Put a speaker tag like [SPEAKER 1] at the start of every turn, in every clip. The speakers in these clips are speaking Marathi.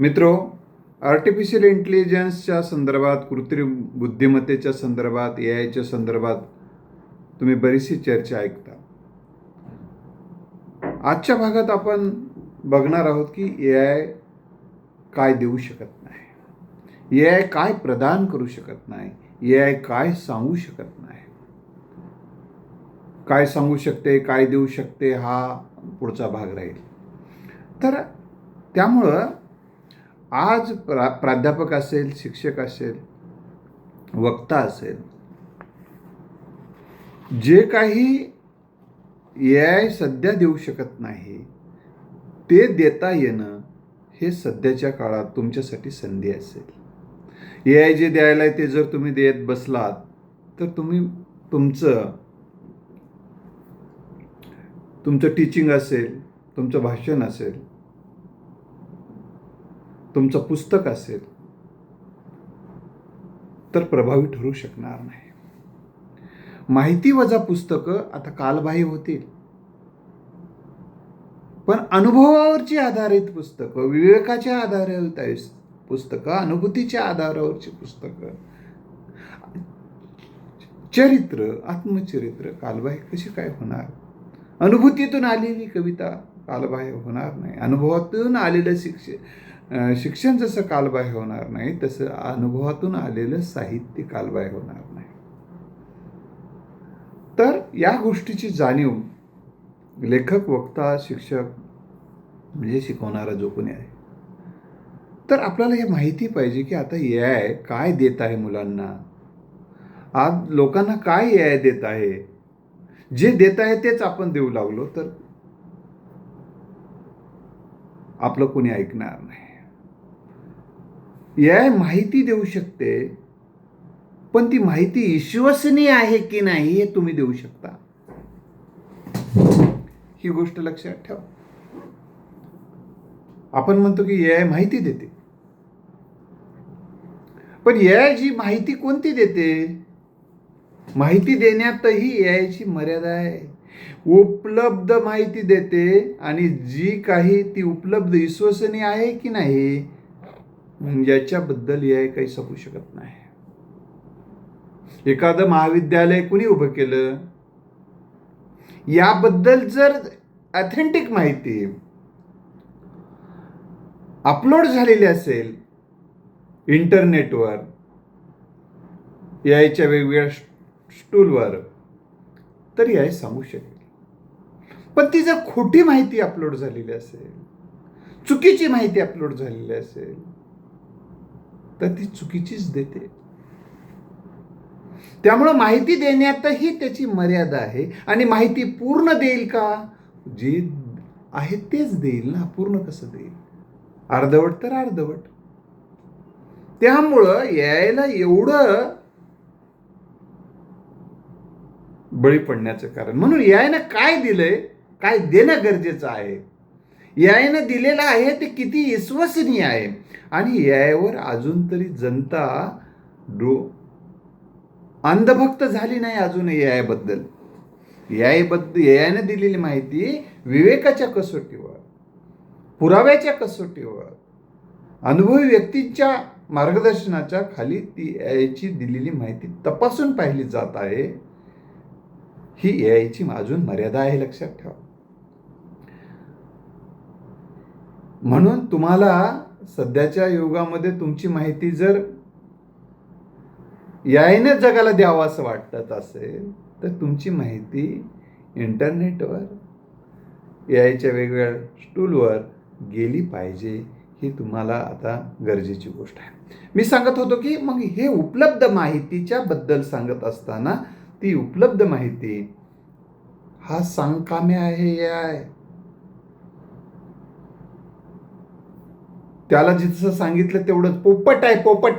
[SPEAKER 1] मित्रो, आर्टिफिशियल इंटेलिजन्सच्या संदर्भात, कृत्रिम बुद्धिमत्तेच्या संदर्भात, AIच्या संदर्भात तुम्ही बरीचशी चर्चा ऐकता. आजच्या भागात आपण बघणार आहोत की AI काय देऊ शकत नाही, AI काय प्रदान करू शकत नाही, AI काय सांगू शकत नाही. काय सांगू शकते, काय देऊ शकते, हा पुढचा भाग राहील. तर त्यामुळं आज प्राध्यापक असेल, शिक्षक असेल, वक्ता असेल, जे काही AI सध्या देऊ शकत नाही ते देता येणं हे सध्याच्या काळात तुमच्यासाठी संधी असेल. AI जे द्यायला ते जर तुम्ही देत बसलात तर तुमचं टीचिंग असेल, तुमचं भाषण असेल, तुमचं पुस्तक असेल तर प्रभावी ठरू शकणार नाही. माहिती वजा पुस्तकं आता कालबाह्य होतील, पण अनुभवावरची आधारित पुस्तकं, विवेकाच्या आधारावर पुस्तकं, अनुभूतीच्या आधारावरची पुस्तकं, चरित्र, आत्मचरित्र कालबाह्य कशी काय होणार? अनुभूतीतून आलेली कविता कालबाह्य होणार नाही. अनुभवातून आलेलं शिक्षण जसं कालबाह्य होणार नाही तसं अनुभवातून आलेलं साहित्य कालबाह्य होणार नाही. तर या गोष्टीची जाणीव लेखक, वक्ता, शिक्षक म्हणजे शिकवणारा जो कोणी आहे, तर आपल्याला हे माहिती पाहिजे की आता AI काय देत आहे मुलांना, आज लोकांना काय AI देत आहे. जे देत आहे तेच आपण देऊ लागलो तर आपलं कोणी ऐकणार नाही. AI माहिती देऊ शकते, पण ती माहिती विश्वसनीय आहे की नाही हे तुम्ही देऊ शकता. ही गोष्ट लक्षात ठेवा. आपण म्हणतो की AI माहिती देते, पण AI जी माहिती कोणती देते? माहिती देण्यातही AI मर्यादा आहे. उपलब्ध माहिती देते आणि जी काही ती उपलब्ध विश्वसनीय आहे की नाही याच्याबद्दल AI काही सांगू शकत नाही. एखादं महाविद्यालय कुणी उभं केलं याबद्दल जर ऑथेंटिक माहिती अपलोड झालेली असेल इंटरनेटवर, AIच्या वेगवेगळ्या टूलवर, तर AI सांगू शकेल. पण ती जर खोटी माहिती अपलोड झालेली असेल, चुकीची माहिती अपलोड झालेली असेल तर ती चुकीचीच देते. त्यामुळं माहिती देण्यातही त्याची मर्यादा आहे. आणि माहिती पूर्ण देईल का? जे आहे तेच देईल ना, पूर्ण कसं देईल? अर्धवट तर अर्धवट. त्यामुळं यायला एवढं बळी पडण्याचं कारण म्हणून यायनं काय दिलंय, काय देणं गरजेचं आहे. यायनं दिलेलं आहे ते किती विश्वसनीय आहे. आणि यावर अजून तरी जनता अंधभक्त झाली नाही अजून याबद्दल. यायनं दिलेली माहिती विवेकाच्या कसोटीवर, पुराव्याच्या कसोटीवर, अनुभवी व्यक्तींच्या मार्गदर्शनाच्या खाली ती यायची दिलेली माहिती तपासून पाहिली जात आहे. ही यायची अजून मर्यादा आहे, लक्षात ठेवा. म्हणून तुम्हाला सध्याच्या युगामध्ये तुमची माहिती जर यायने जगाला द्यावं असं वाटत असेल तर तुमची माहिती इंटरनेटवर, यायच्या वेगवेगळ्या टूलवर गेली पाहिजे. ही तुम्हाला आता गरजेची गोष्ट आहे. मी सांगत होतो की मग हे उपलब्ध माहितीच्या बद्दल सांगत असताना ती उपलब्ध माहिती हा सांगकाम्य आहे. AI त्याला जिथं सांगितलं तेवढंच पोपट आहे, पोपट.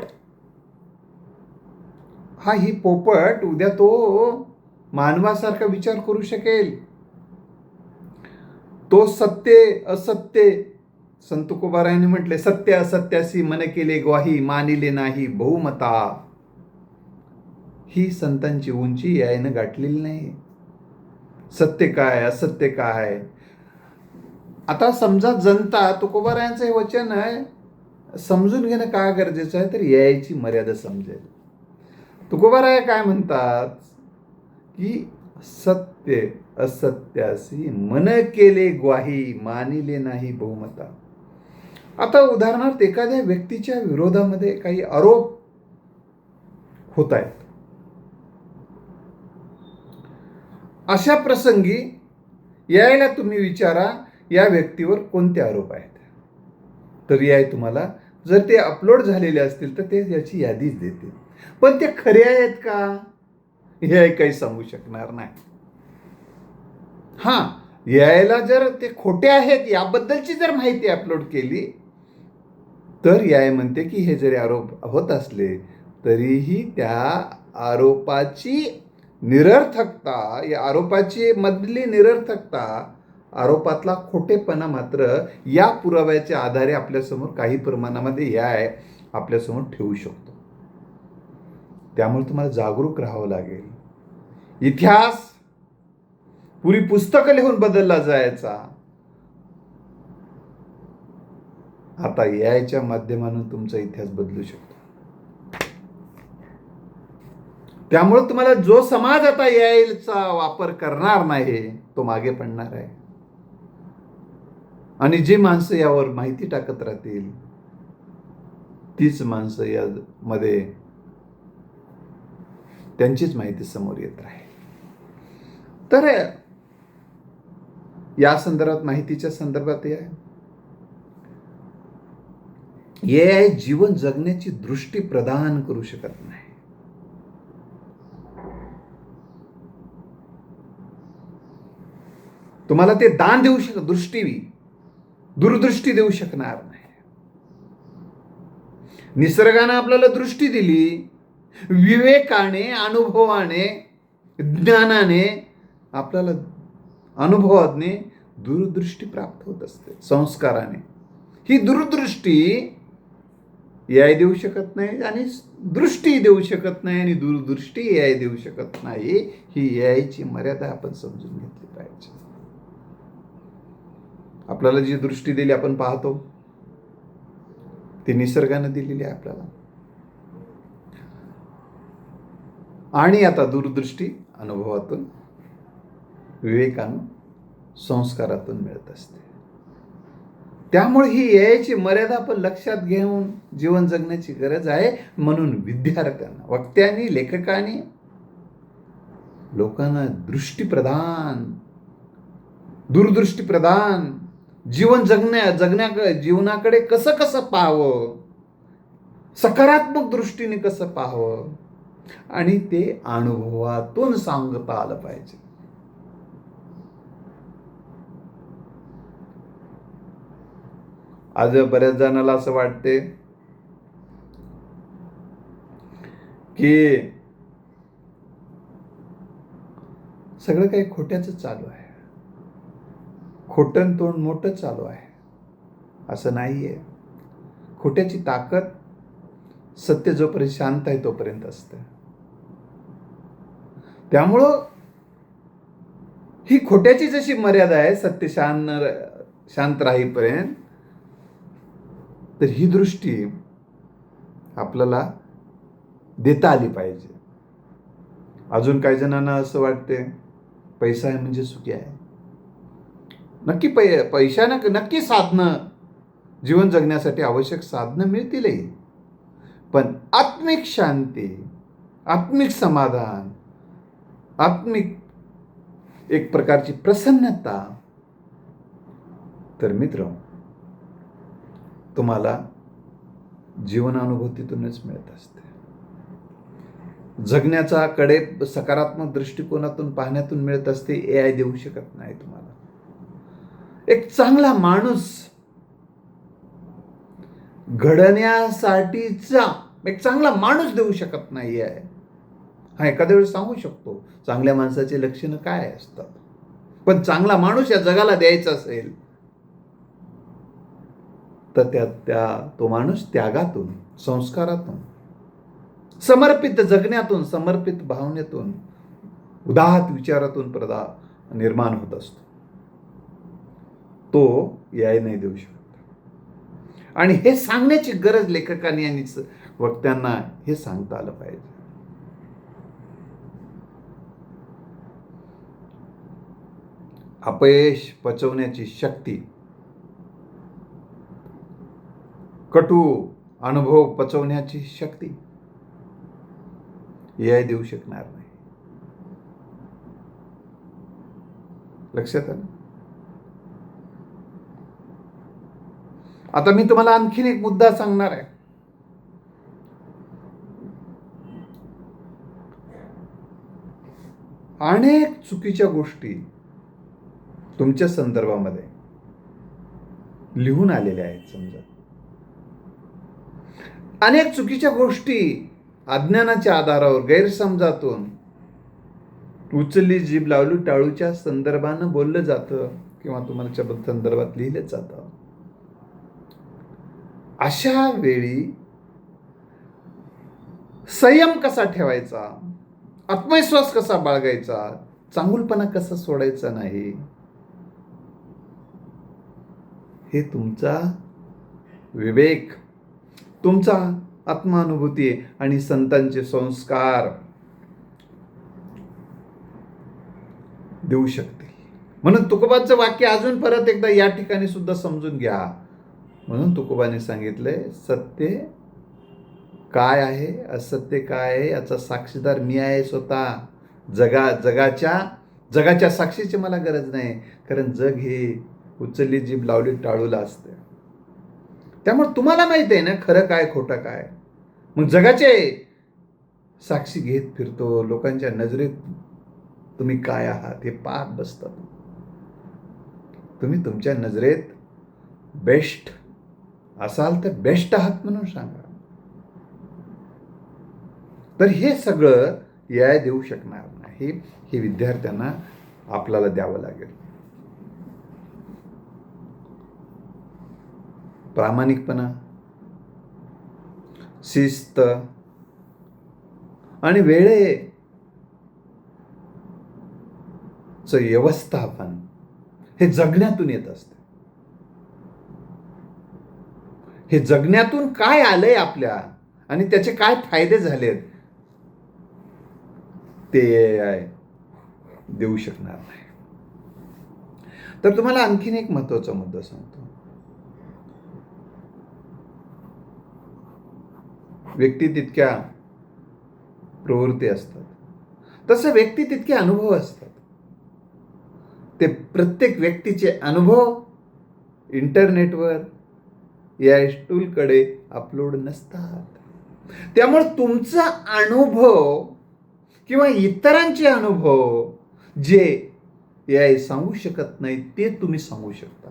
[SPEAKER 1] ही पोपट उद्या तो मानवासारखा विचार करू शकेल. तो सत्य असत्य, संत तुकोबारायांनी म्हटले, सत्य असत्यासी मन केले ग्वाही, मानिले नाही बहुमता. ही संतांची उंची यायनं गाठलेली नाही. सत्य काय, असत्य काय. आता समजा जनता, तुकोबारायांचं हे वचन आहे, समजून घेणं का गरजेचं आहे, तर यायची मर्यादा समजेल. तुकोबाराय काय म्हणतात की सत्य असत्यासी मन केले ग्वाही मानिले नाही बहुमता. आता उदाहरणार्थ एखाद्या व्यक्तीच्या विरोधामध्ये काही आरोप होत आहेत. अशा प्रसंगी यायला तुम्ही विचारा या व्यक्तीवर कोणते आरोप आहेत. तर याय तुम्हाला जर ते अपलोड झालेले असतील तर ते याची यादीच देतील. पण ते खरे आहेत का हे काही सांगू शकणार नाही. हां, यायला जर ते खोटे आहेत याबद्दलची जर माहिती अपलोड केली तर याय म्हणते की हे जरी आरोप होत असले तरीही त्या आरोपाची निरर्थकता, या आरोपाची मधली निरर्थकता, आरोपातला खोटेपणा मात्र या पुराव्याच्या आधारे आपल्यासमोर काही प्रमाणामध्ये याय आपल्यासमोर ठेवू शकतो. त्यामुळे तुम्हाला जागरूक राहावं लागेल. इतिहास पुरी पुस्तकं लिहून बदलला जायचा, आता यायच्या माध्यमातून तुमचा इतिहास बदलू शकतो. त्यामुळे तुम्हाला जो समाज आता यायचा वापर करणार नाही तो मागे पडणार आहे. आणि जी माणसं यावर माहिती टाकत राहतील तीच माणसं यामध्ये त्यांचीच माहिती समोर येत राहील. तर या संदर्भात, माहितीच्या संदर्भात एआय जीवन जगण्याची दृष्टी प्रदान करू शकत नाही. तुम्हाला ते दान देऊ दूरदृष्टी देऊ शकणार नाही. निसर्गाने आपल्याला दृष्टी दिली, विवेकाने, अनुभवाने, ज्ञानाने आपल्याला अनुभवाने दूरदृष्टी प्राप्त होत असते. संस्काराने ही दूरदृष्टी एआय देऊ शकत नाही आणि दृष्टी देऊ शकत नाही आणि दूरदृष्टी एआय देऊ शकत नाही. ही एआयची मर्यादा आपण समजून घेतली पाहिजे. आपल्याला जी दृष्टी दिली आपण पाहतो ती निसर्गाने दिलेली आहे आपल्याला. आणि आता दूरदृष्टी अनुभवातून, विवेकानं, संस्कारातून मिळत असते. त्यामुळे ही एआयची मर्यादा आपण लक्षात घेऊन जीवन जगण्याची गरज आहे. म्हणून विद्यार्थ्यांना, वक्त्यांनी, लेखकांनी लोकांना दूरदृष्टी प्रदान, जीवनाकडे कसं पाहावं, सकारात्मक दृष्टीने कसं पाहावं आणि ते अनुभवातून सांगता आलं पाहिजे. आज बऱ्याच जणांना असं वाटते की सगळं काही खोट्याचं चालू आहे, खोटं तोंड मोठं चालू आहे. असं नाहीये. खोट्याची ताकद सत्य जोपर्यंत शांत आहे तोपर्यंत असतं. त्यामुळं ही खोट्याची जशी मर्यादा आहे सत्य शांत राहीपर्यंत, तर ही दृष्टी आपल्याला देता आली पाहिजे. अजून काही जणांना असं वाटते पैसा आहे म्हणजे सुखी आहे. नक्की पैशानं नक्की साधनं, जीवन जगण्यासाठी आवश्यक साधनं मिळतीलही, पण आत्मिक शांती, आत्मिक समाधान, आत्मिक एक प्रकारची प्रसन्नता तर मित्र तुम्हाला जीवनानुभूतीतूनच मिळत असते. जगण्याचा कडे सकारात्मक दृष्टिकोनातून पाहण्यातून मिळत असते. एआय देऊ शकत नाही तुम्हाला. एक चांगला माणूस घडण्यासाठीचा एक चांगला माणूस देऊ शकत नाही आहे. हा एखाद्या वेळेस सांगू शकतो चांगल्या माणसाचे लक्षणं काय असतात, पण चांगला माणूस या जगाला द्यायचा असेल तर तो माणूस त्यागातून, संस्कारातून, समर्पित जगण्यातून, समर्पित भावनेतून, उदात्त विचारातून निर्माण होत असतो. तो एआय नाही देऊ शकत. आणि हे सांगण्याची गरज लेखकांनी आणि वक्त्यांना हे सांगता आलं पाहिजे. अपयश पचवण्याची शक्ती, कटू अनुभव पचवण्याची शक्ती AI देऊ शकणार नाही. लक्षात आलं? आता मी तुम्हाला आणखीन एक मुद्दा सांगणार आहे. अनेक चुकीच्या गोष्टी तुमच्या संदर्भामध्ये लिहून आलेल्या आहेत. समजा अनेक चुकीच्या गोष्टी अज्ञानाच्या आधारावर, गैरसमजातून, उचलली जीभ लावली टाळूच्या संदर्भानं बोललं जातं किंवा तुम्हाला संदर्भात लिहिलं जातं. अशा वेळी संयम कसा ठेवायचा, आत्मविश्वास कसा बाळगायचा, चांगुलपणा कसा सोडायचा नाही, हे तुमचा विवेक, तुमचा आत्मानुभूती आणि संतांचे संस्कार देऊ शकते. म्हणून तुकोबांचं वाक्य अजून परत एकदा या ठिकाणी सुद्धा समजून घ्या. म्हणून तुकोबाने सांगितलंय, सत्य काय आहे, असत्य काय आहे याचा साक्षीदार मी आहे स्वतः. जगाच्या साक्षीची मला गरज नाही, कारण जग हे उचलली जीभ लावली टाळूला असते. त्यामुळे तुम्हाला माहित आहे ना खरं काय खोटं काय. मग जगाचे साक्षी घेत फिरतो, लोकांच्या नजरेत तुम्ही काय आहात हे पाहत बसतात. तुम्ही तुमच्या नजरेत बेस्ट असाल तर बेस्ट आहात म्हणून सांगा. तर हे सगळं AI देऊ शकणार नाही. हे विद्यार्थ्यांना आपल्याला द्यावं लागेल. प्रामाणिकपणा, शिस्त आणि वेळेचं व्यवस्थापन हे जगण्यातून येत असते. हे जगण्यातून काय आलंय आपल्या आणि त्याचे काय फायदे झालेत ते AI देऊ शकणार नाही. तर तुम्हाला आणखीन एक महत्वाचा मुद्दा सांगतो. व्यक्ती तितक्या प्रवृत्ती असतात, तसे व्यक्ती तितके अनुभव असतात. ते प्रत्येक व्यक्तीचे अनुभव इंटरनेटवर AI टूलकडे अपलोड नसतात. त्यामुळे तुमचा अनुभव किंवा इतरांचे अनुभव जे AI सांगू शकत नाही ते तुम्ही सांगू शकता.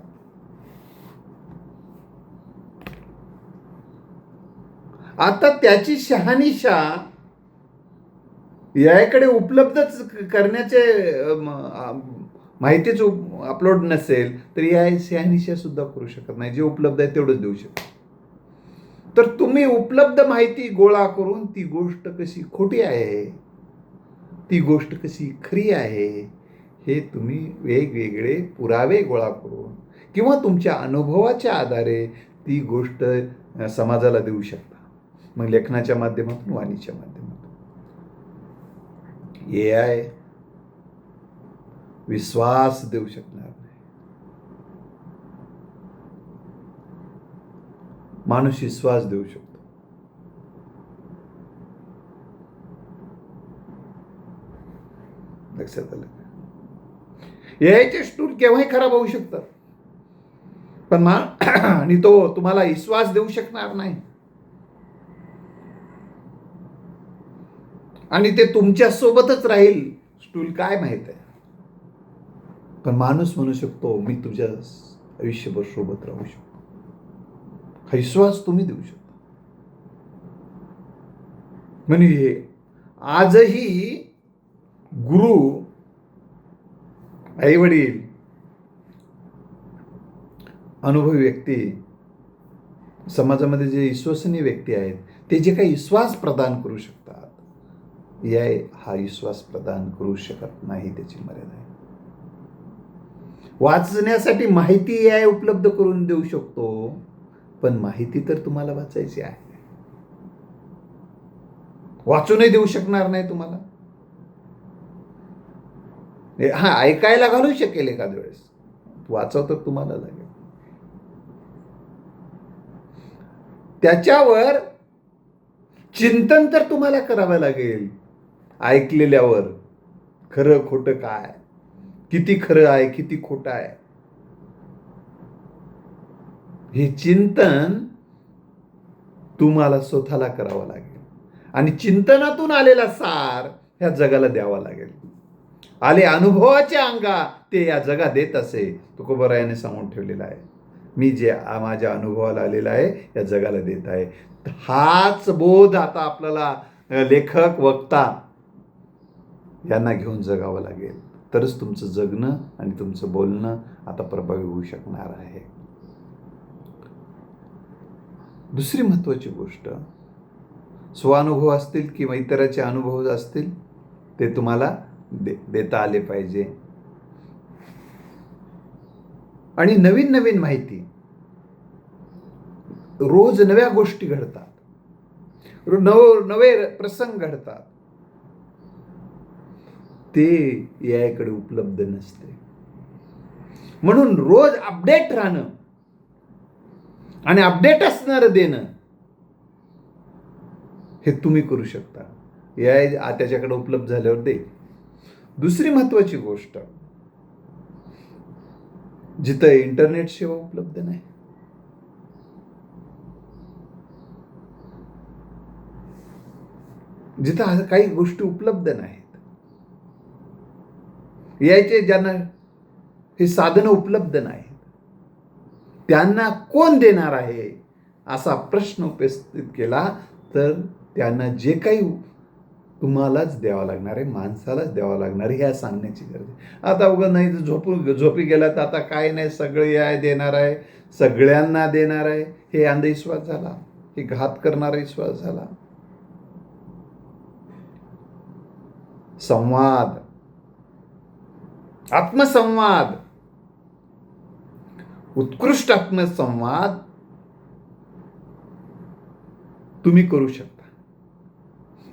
[SPEAKER 1] आता त्याची शहानिशा AI कडे उपलब्धच करण्याचे माहितीच अपलोड नसेल तर AI शहानिशा सुद्धा करू शकत नाही. जे उपलब्ध आहे तेवढंच देऊ शकतो. तर तुम्ही उपलब्ध माहिती गोळा करून ती गोष्ट कशी खोटी आहे, ती गोष्ट कशी खरी आहे, हे तुम्ही वेगवेगळे पुरावे गोळा करून किंवा तुमच्या अनुभवाच्या आधारे ती गोष्ट समाजाला देऊ शकता. मग लेखनाच्या माध्यमातून, वाणीच्या माध्यमातून. AI विश्वास देऊ शकणार नाही. माणूस विश्वास देऊ शकतो. लक्षात आलं? AIचे टूल केव्हाही खराब होऊ शकतात, पण आणि तो तुम्हाला विश्वास देऊ शकणार नाही. आणि ते तुमच्या सोबतच राहील टूल काय माहित आहे. पण माणूस म्हणू शकतो मी तुझ्या आयुष्यभर सोबत राहू शकतो. हा विश्वास तुम्ही देऊ शकता. म्हणजे आजही गुरु, आई वडील, अनुभवी व्यक्ती, समाजामध्ये जे विश्वसनीय व्यक्ती आहेत ते जे काही विश्वास प्रदान करू शकतात, AI हा विश्वास प्रदान करू शकत नाही. त्याची मर्यादा आहे. वाचण्यासाठी माहिती AI उपलब्ध करून देऊ शकतो, पण माहिती तर तुम्हाला वाचायची आहे. वाचूनही देऊ शकणार नाही तुम्हाला. हा, ऐकायला घालू शकेल एखाद्या वेळेस, वाचव तर तुम्हाला लागेल. त्याच्यावर चिंतन तर तुम्हाला करावं लागेल. ऐकलेल्यावर खरं खोटं काय, किती खरं आहे, किती खोटं आहे, हे चिंतन तुम्हाला स्वतःला करावं लागेल. आणि चिंतनातून आलेला सार ह्या जगाला द्यावा लागेल. आले अनुभवाचे अंगा ते या जगा देत असे. तुकोबरायाने सांगून ठेवलेला आहे, मी जे माझ्या अनुभवाला आलेला आहे या जगाला देत आहे. हाच बोध आता आपल्याला लेखक, वक्ता यांना घेऊन जगावं लागेल. तरच तुमचं जगणं आणि तुमचं बोलणं आता प्रभावी होऊ शकणार आहे. दुसरी महत्त्वाची गोष्ट, स्वानुभव असतील किंवा इतरांचे अनुभव असतील ते तुम्हाला देता आले पाहिजे. आणि नवीन नवीन माहिती, रोज नव्या गोष्टी घडतात, नवे प्रसंग घडतात, ते याकडे उपलब्ध नसते. म्हणून रोज अपडेट राहणं आणि अपडेट असणारं देणं हे तुम्ही करू शकता. या त्याच्याकडे उपलब्ध झाल्यावर दे. दुसरी महत्वाची गोष्ट, जिथं इंटरनेट सेवा उपलब्ध नाही, जिथं काही गोष्टी उपलब्ध नाहीत, यायचे ज्यांना हे साधनं उपलब्ध नाहीत, त्यांना कोण देणार आहे असा प्रश्न उपस्थित केला तर त्यांना जे काही तुम्हालाच द्यावं लागणार आहे, माणसालाच द्यावं लागणार आहे, ह्या सांगण्याची गरज आहे. आता उगा नाही झोपी गेला तर आता काय नाही, सगळे देणार आहे, सगळ्यांना देणार आहे, हे अंधविश्वास झाला, हे घात करणारा विश्वास झाला. संवाद, आत्मसंवाद, उत्कृष्ट आत्मसंवाद तुम्ही करू शकता.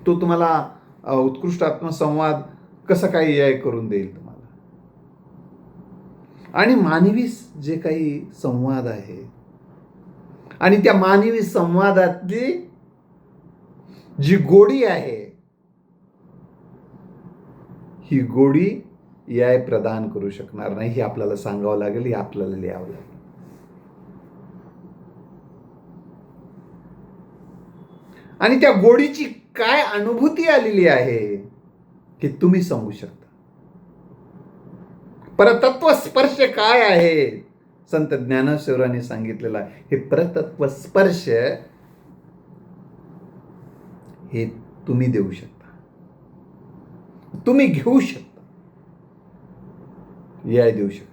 [SPEAKER 1] तो तुम्हाला उत्कृष्ट आत्मसंवाद कसा काही AI करून देईल तुम्हाला. आणि मानवी जे काही संवाद आहे आणि त्या मानवी संवादातली जी गोडी आहे, ही गोडी AI प्रदान करू शकणार नाही. हे आपल्याला सांगावं लागेल, हे आपल्याला लिहावं लागेल. आणि त्या गोडीची काय अनुभूती आलेली आहे हे तुम्ही सांगू शकता. परतत्व स्पर्श काय आहे, संत ज्ञानेश्वरांनी सांगितलेलं आहे. हे परतत्व स्पर्श हे तुम्ही देऊ शकता, तुम्ही घेऊ शकता, AI देऊ शकता.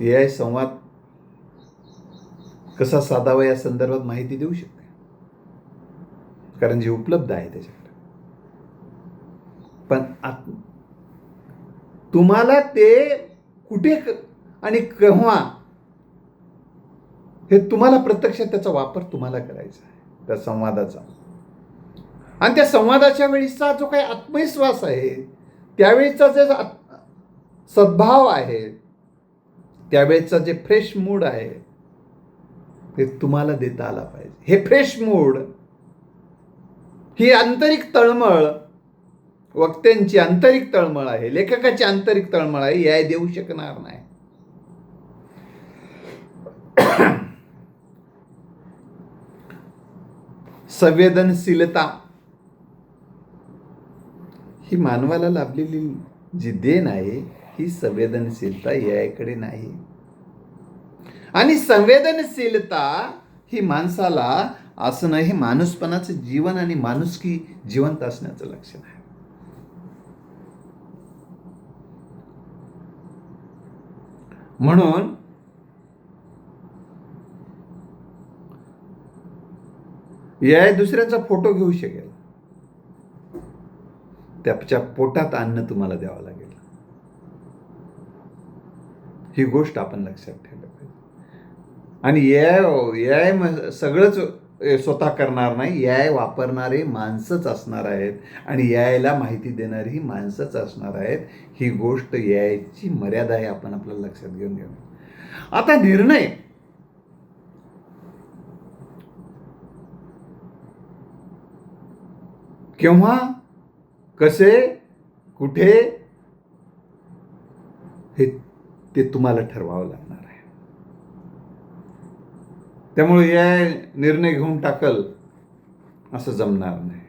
[SPEAKER 1] AI संवाद कसा साधावा या संदर्भात माहिती देऊ शकते, कारण जे उपलब्ध आहे त्याच्याकडे. पण तुम्हाला ते कुठे आणि केव्हा हे तुम्हाला प्रत्यक्षात त्याचा वापर तुम्हाला करायचा आहे, त्या संवादाचा. आणि त्या संवादाच्या वेळीचा जो काही आत्मविश्वास आहे, त्यावेळीचा जे सद्भाव आहे, त्यावेळेचा जे फ्रेश मूड आहे ते तुम्हाला देता आला पाहिजे. हे फ्रेश मूड, ही आंतरिक तळमळ, वक्त्यांची आंतरिक तळमळ आहे, लेखकाची आंतरिक तळमळ आहे, AI देऊ शकणार नाही. संवेदनशीलता ही मानवाला लाभलेली जी देण आहे, ही संवेदनशीलता AI नाही. आणि संवेदनशीलता ही माणसाला असणं, हे माणूसपणाचं जीवन आणि माणुसकी जिवंत असण्याचं लक्षण आहे. म्हणून AI दुसऱ्याचा फोटो घेऊ शकेल, त्याच्या पोटात अन्न तुम्हाला द्यावं लागेल. ही गोष्ट आपण लक्षात ठेवली पाहिजे. आणि ए आय सगळंच स्वतः करणार नाही. ए आय वापरणारे माणसंच असणार आहेत आणि ए आयला माहिती देणारी ही माणसंच असणार आहेत. ही गोष्ट ए आयची मर्यादा आहे, आपण आपल्याला लक्षात घेऊन घ्यावी. आता निर्णय केव्हा, कसे, कुठे, हे ते तुम्हाला ठरवावं लागणार आहे. त्यामुळे ए आय निर्णय घेऊन टाकल असं जमणार नाही.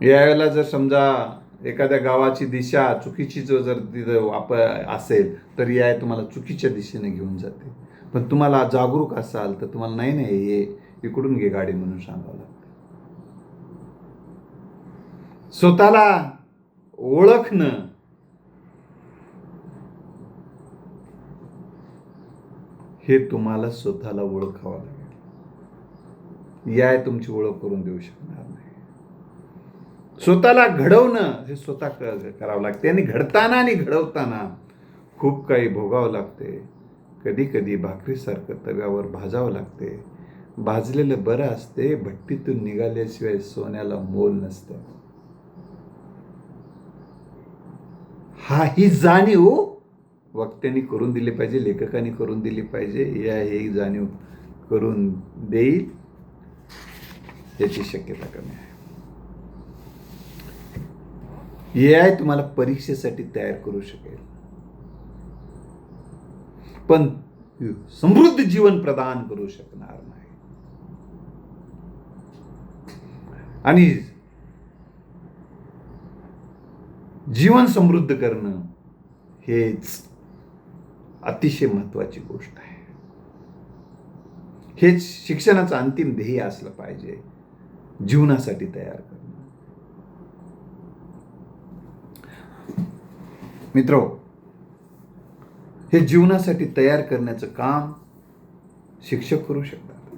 [SPEAKER 1] ए आयला जर समजा एखाद्या गावाची दिशा चुकीची जर तिथं वापर असेल तर ए आय तुम्हाला चुकीच्या दिशेने घेऊन जाते. पण तुम्हाला जागरूक असाल तर तुम्हाला नाही हे इकडून घे गाडी म्हणून सांगावं लागतं. स्वतःला ओळखणं हे तुम्हाला स्वतःला ओळखावं लागेल. ए आय तुमची ओळख करून देऊ शकणार नाही. स्वतःला घडवणं हे स्वतः करावं लागते आणि घडताना आणि घडवताना खूप काही भोगावं लागते. कधी कधी भाकरीसारखं तव्यावर भाजावं लागते. भाजलेलं बरं असते, भट्टीतून निघाल्याशिवाय सोन्याला मोल नसतं. ही जाणीव वक्त्यांनी करून दिली पाहिजे, लेखकांनी करून दिली पाहिजे. ही जाणीव करून देईल याची शक्यता कमी आहे. ए आय तुम्हाला परीक्षेसाठी तयार करू शकेल, पण समृद्ध जीवन प्रदान करू शकणार नाही. आणि जीवन समृद्ध करणं हेच अतिशय महत्वाची गोष्ट आहे. हेच शिक्षणाचं अंतिम ध्येय असलं पाहिजे, जीवनासाठी तयार करणं. मित्र, हे जीवनासाठी तयार करण्याचं काम शिक्षक करू शकतात,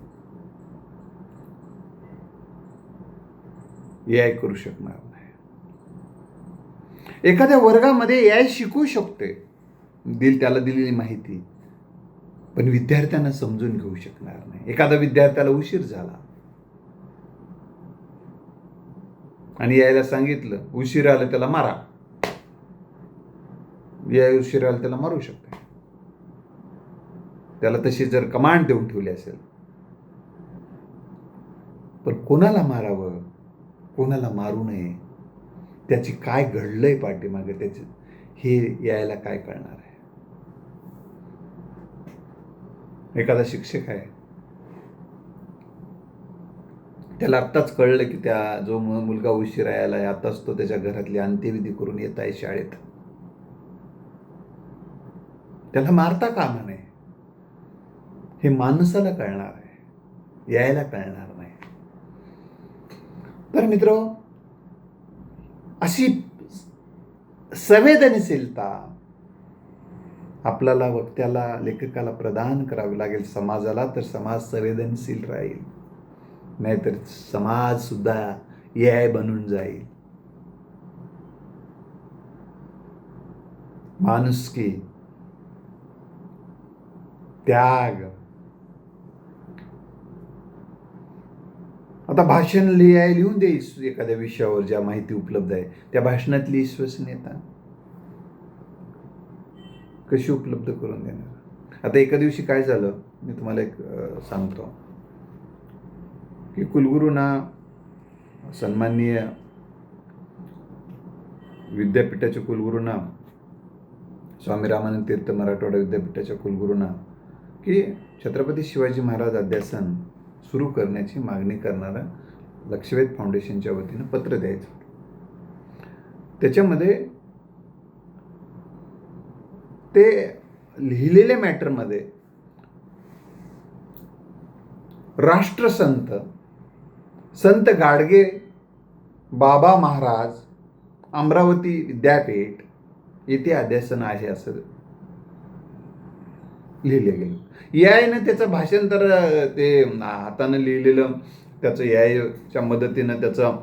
[SPEAKER 1] ए आय करू शकणार नाही. एखाद्या वर्गामध्ये ए आय शिकू शकते त्याला दिलेली माहिती, पण विद्यार्थ्यांना समजून घेऊ शकणार नाही. एखाद्या विद्यार्थ्याला उशीर झाला आणि यायला सांगितलं उशीर आलं त्याला मारा, या उशीर आलं त्याला मारू शकते. त्याला तशी जर कमांड देऊन ठेवली असेल, पण कोणाला मारावं, कोणाला मारू नये, त्याची काय घडलंय पाठीमागे त्याचे हे यायला काय कळणार आहे. एखादा शिक्षक आहे, त्याला आत्ताच कळलं की त्या जो मुलगा उशिरा यायला आहे आताच तो त्याच्या घरातली अंत्यविधी करून येत आहे शाळेत, त्याला मारता कामा नये. हे माणसाला कळणार आहे, यायला कळणार नाही. तर मित्र, अशी संवेदनशीलता आपल्याला वक्त्याला, लेखकाला प्रदान करावी लागेल समाजाला, तर समाज संवेदनशील राहील. नाहीतर समाज सुद्धा ए आय बनून जाईल. माणुसकी, त्याग. आता भाषण लिहून दे एखाद्या विषयावर ज्या माहिती उपलब्ध आहे, त्या भाषणातली विश्वसनीयता कशी उपलब्ध करून देणार. आता एका दिवशी काय झालं मी तुम्हाला एक सांगतो की कुलगुरूंना, सन्माननीय विद्यापीठाच्या कुलगुरूंना, स्वामी रामानंद तीर्थ मराठवाडा विद्यापीठाच्या कुलगुरूंना की छत्रपती शिवाजी महाराज अध्यासन सुरू करण्याची मागणी करणारा लक्षवेध फाउंडेशनच्या वतीनं पत्र द्यायचं. त्याच्यामध्ये ते लिहिलेल्या मॅटरमध्ये राष्ट्रसंत संत गाडगे बाबा महाराज अमरावती विद्यापीठ येथे अध्यासन आहे असं लिहिलं गेलं. ए आयनं त्याचं भाषांतर, ते हातानं लिहिलेलं त्याचं ए आयच्या मदतीनं त्याचं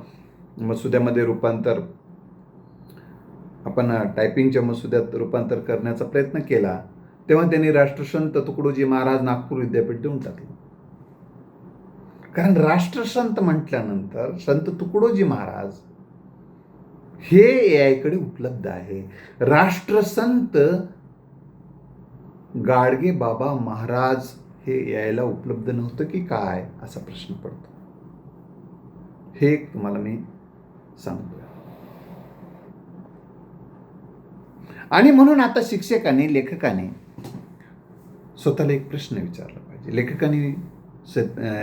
[SPEAKER 1] मसुद्यामध्ये रूपांतर आपण टायपिंगच्या मसुद्यात रूपांतर करण्याचा प्रयत्न केला, तेव्हा त्यांनी राष्ट्रसंत तुकडोजी महाराज नागपूर विद्यापीठ देऊन टाकलं. कारण राष्ट्रसंत म्हटल्यानंतर संत तुकडोजी महाराज हे AI कडे उपलब्ध आहे. राष्ट्रसंत गाडगे बाबा महाराज हे AI ला उपलब्ध नव्हतं की काय, असा प्रश्न पडतो. हे तुम्हाला मी सांगतो. आणि म्हणून आता शिक्षकाने, लेखकाने स्वतःला एक प्रश्न विचारला पाहिजे. लेखकाने,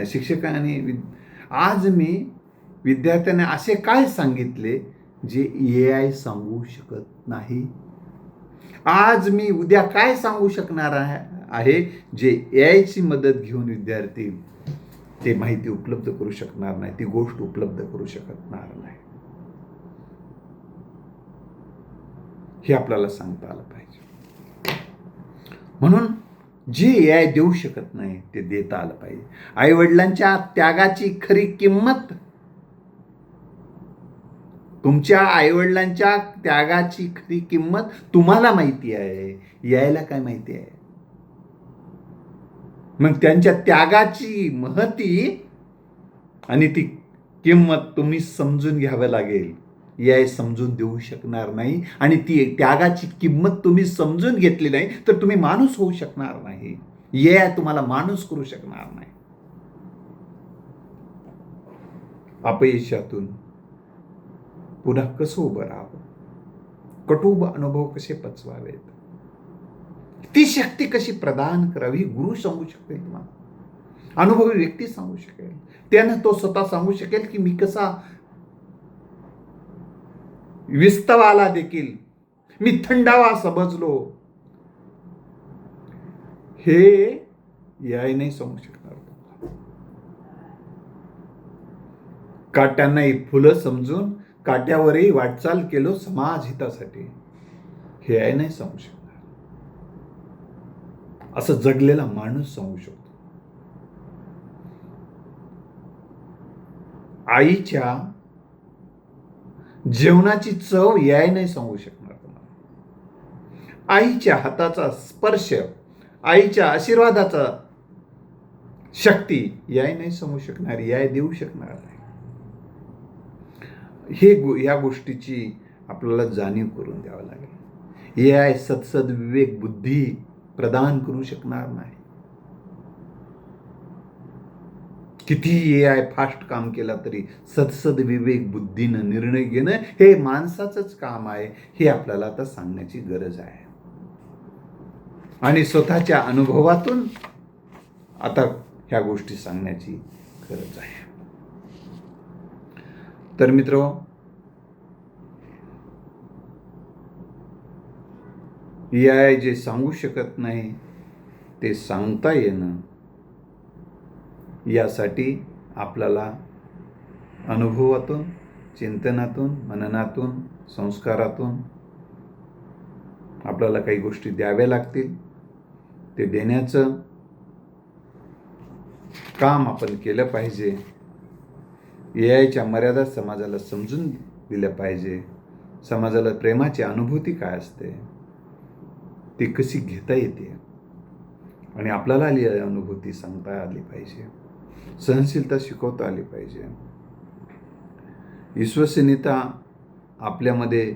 [SPEAKER 1] शिक्षकाने, आज मी विद्यार्थ्यांना असे काय सांगितले जे AI सांगू शकत नाही? आज मी उद्या काय सांगू शकणार आहे जे AI ची मदत घेऊन विद्यार्थी ते माहिती उपलब्ध करू शकणार नाही, ती गोष्ट उपलब्ध करू शकणार नाही. हे आपल्याला सांगता आलं पाहिजे. म्हणून जे AI देऊ शकत नाही ते देता आलं पाहिजे. आई वडिलांच्या त्यागाची खरी किंमत, तुमच्या आईवडिलांच्या त्यागाची खरी किंमत तुम्हाला माहिती आहे, यायला काय माहिती आहे? मग त्यांच्या त्यागाची महती आणि ती किंमत तुम्ही समजून घ्यावी लागेल. AI समजून देऊ शकणार नाही, आणि ती त्यागाची किंमत तुम्ही समजून घेतली नाही तर तुम्ही माणूस होऊ शकणार नाही. AI तुम्हाला माणूस करू शकणार नाही. अपयशातून पुन्हा कसं उभं राहावं, कटू अनुभव कसे पचवावेत, ती शक्ती कशी प्रदान करावी, गुरु सांगू शकेल तुम्हाला, अनुभवी व्यक्ती सांगू शकेल. त्यानं तो स्वतः सांगू शकेल की मी कसा विस्तवाला देखील मी थंडावा समजलो. हे AI नाही सांगू शकणार. काट्यांनाही फुलं समजून काट्यावरही वाटचाल केलो समाज हितासाठी, हे AI नाही सांगू शकणार. असं जगलेला माणूस सांगू शकतो. आईच्या जेवणाची चव AI नाही सांगू शकणार तुम्हाला. आईच्या हाताचा स्पर्श, आईच्या आशीर्वादाचा शक्ती AI नाही सांगू शकणार, AI देऊ शकणार नाही. या गोष्टीची आपल्याला जाणीव करून द्यावं लागेल. AI सत्सद विवेक बुद्धी प्रदान करू शकणार नाही. किती AI फास्ट काम केला तरी सत्सद विवेक बुद्धीनं निर्णय घेणं हे माणसाचंच काम आहे, हे आपल्याला आता सांगण्याची गरज आहे. आणि स्वतःच्या अनुभवातून आता ह्या गोष्टी सांगण्याची गरज आहे. तर मित्र, AI जे सांगू शकत नाही ते सांगता येणं, यासाठी आपल्याला अनुभवातून, चिंतनातून, मननातून, संस्कारातून आपल्याला काही गोष्टी द्याव्या लागतील. ते देण्याचं काम आपण केलं पाहिजे. AIच्या मर्यादा समाजाला समजून दिल्या पाहिजे. समाजाला प्रेमाची अनुभूती काय असते, ती कशी घेता येते, आणि आपल्याला आली अनुभूती सांगता आली पाहिजे. सहनशीलता शिकवता आली पाहिजे. विश्वसनीयता आपल्यामध्ये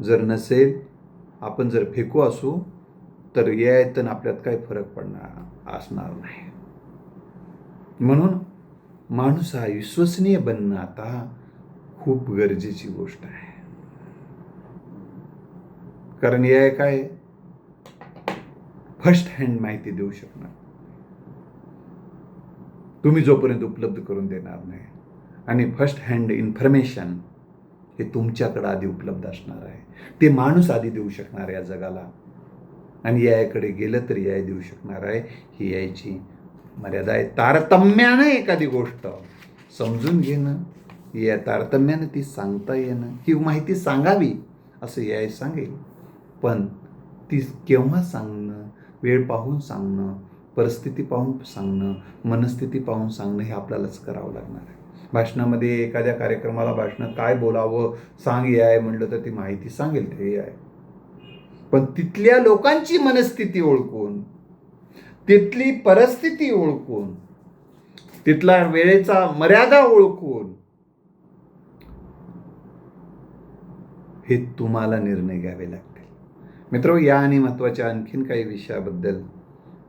[SPEAKER 1] जर नसेल, आपण जर फेकू असू, तर यातून आपल्यात काही फरक पडणार असणार नाही. म्हणून माणूस हा विश्वसनीय बनणं आता खूप गरजेची गोष्ट आहे. कारण AI काय फर्स्ट हँड माहिती देऊ शकणार, तुम्ही जोपर्यंत उपलब्ध करून देणार नाही. आणि फर्स्ट हँड इन्फॉर्मेशन हे तुमच्याकडे आधी उपलब्ध असणार आहे. ते माणूस आधी देऊ शकणार आहे या जगाला, आणि AI कडे गेलं तर AI देऊ शकणार आहे. ही यायची मर्यादा आहे. तारतम्यानं एखादी गोष्ट समजून घेणं, या तारतम्यानं ती सांगता येणं, ही माहिती सांगावी असं AI सांगेल, पण ती केव्हा सांगणं, वेळ पाहून सांगणं, परिस्थिती पाहून सांगणं, मनस्थिती पाहून सांगणं हे आपल्यालाच करावं लागणार आहे. भाषणामध्ये एखाद्या कार्यक्रमाला भाषण काय बोलावं सांग AI म्हटलं तर ती माहिती सांगेल ते AI. पण तिथल्या लोकांची मनस्थिती ओळखून, तिथली परिस्थिती ओळखून, तिथला वेळेचा मर्यादा ओळखून हे तुम्हाला निर्णय घ्यावे लागतील. मित्र, या आणि महत्त्वाच्या आणखीन काही विषयाबद्दल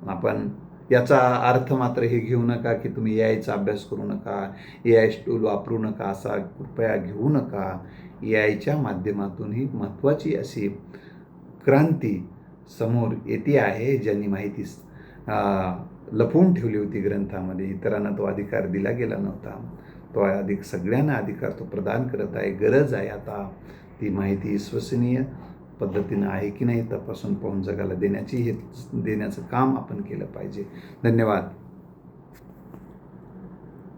[SPEAKER 1] आपण याचा अर्थ मात्र हे घेऊ नका की तुम्ही AIचा अभ्यास करू नका, AI टूल वापरू नका, असा कृपया घेऊ नका. AIच्या माध्यमातून ही महत्त्वाची अशी क्रांती समोर येते आहे, ज्यांनी माहिती लपवून ठेवली होती ग्रंथामध्ये. इतरांना तो अधिकार दिला गेला नव्हता. तो सगळ्यांना अधिकार तो प्रदान करत आहे. गरज आहे आता ती माहिती विश्वसनीय पद्धतीनं आहे की नाही तपासून पाहून जगाला देण्याचं काम आपण केलं पाहिजे. धन्यवाद.